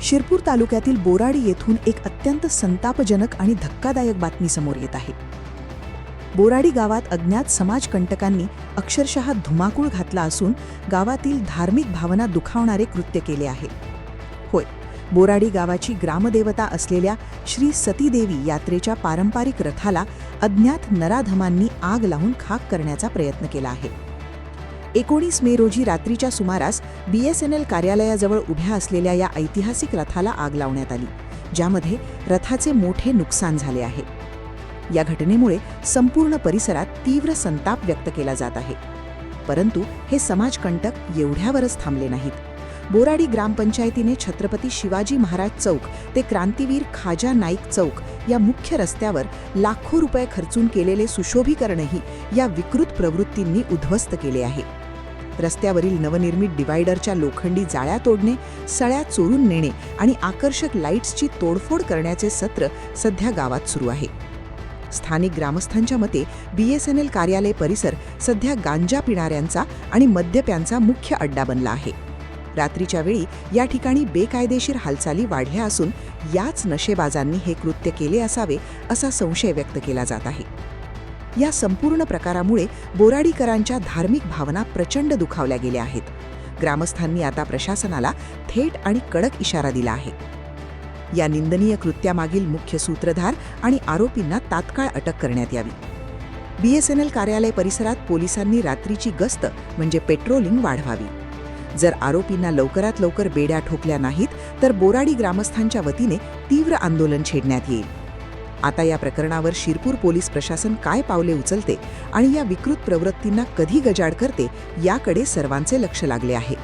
शिरपूर तालुक्यातील बोराडी येथून एक अत्यंत संतापजनक आणि धक्कादायक बातमी समोर येत आहे. बोराडी गावात अज्ञात समाजकंटकांनी अक्षरशः धुमाकूळ घातला असून गावातील धार्मिक भावना दुखावणारे कृत्य केले आहे. होय, बोराडी गावाची ग्रामदेवता असलेल्या श्री सतीदेवी यात्रेच्या पारंपरिक रथाला अज्ञात नराधमांनी आग लावून खाक करण्याचा प्रयत्न केला आहे. 19 मे रोजी रात्रीच्या सुमारास BSNL कार्यालयाजवळ उभ्या असलेल्या या ऐतिहासिक रथाला आग लावण्यात आली, ज्यामध्ये रथाचे मोठे नुकसान झाले आहे. या घटनेमुळे संपूर्ण परिसरात तीव्र संताप व्यक्त केला जात आहे. परंतु हे समाजकंटक एवढ्यावरच थांबले नाहीत. बोराडी ग्रामपंचायतीने छत्रपती शिवाजी महाराज चौक ते क्रांतीवीर खाजा नाईक चौक या मुख्य रस्त्यावर लाखो रुपये खर्चून केलेले सुशोभीकरणही या विकृत प्रवृत्तींनी उद्ध्वस्त केले आहे. रस्त्यावरील नवनिर्मित डिवायडरच्या लोखंडी जाळ्या तोडणे, सळ्या चोरून नेणे आणि आकर्षक लाईट्सची तोडफोड करण्याचे सत्र सध्या गावात सुरू आहे. स्थानिक ग्रामस्थांच्या मते BSNL कार्यालय परिसर सध्या गांजा पिणाऱ्यांचा आणि मद्यप्यांचा मुख्य अड्डा बनला आहे. रात्रीच्या वेळी या ठिकाणी बेकायदेशीर हालचाली वाढल्या असून याच नशेबाजांनी हे कृत्य केले असावे असा संशय व्यक्त केला जात आहे. या संपूर्ण प्रकारामुळे बोराडीकरांच्या धार्मिक भावना प्रचंड दुखावल्या गेल्या आहेत. ग्रामस्थांनी आता प्रशासनाला थेट आणि कडक इशारा दिला आहे. या निंदनीय कृत्यामागील मुख्य सूत्रधार आणि आरोपींना तात्काळ अटक करण्यात यावी. BSNL कार्यालय परिसरात पोलिसांनी रात्रीची गस्त म्हणजे पेट्रोलिंग वाढवावी. जर आरोपींना लवकरात लवकर बेड्या ठोकल्या नाहीत तर बोराडी ग्रामस्थांच्या वतीने तीव्र आंदोलन छेडण्यात येईल. आता या प्रकरणावर शिरपूर पोलीस प्रशासन काय पावले उचलते आणि या विकृत प्रवृत्तींना कधी गजाड करते याकडे सर्वांचे लक्ष लागले आहे.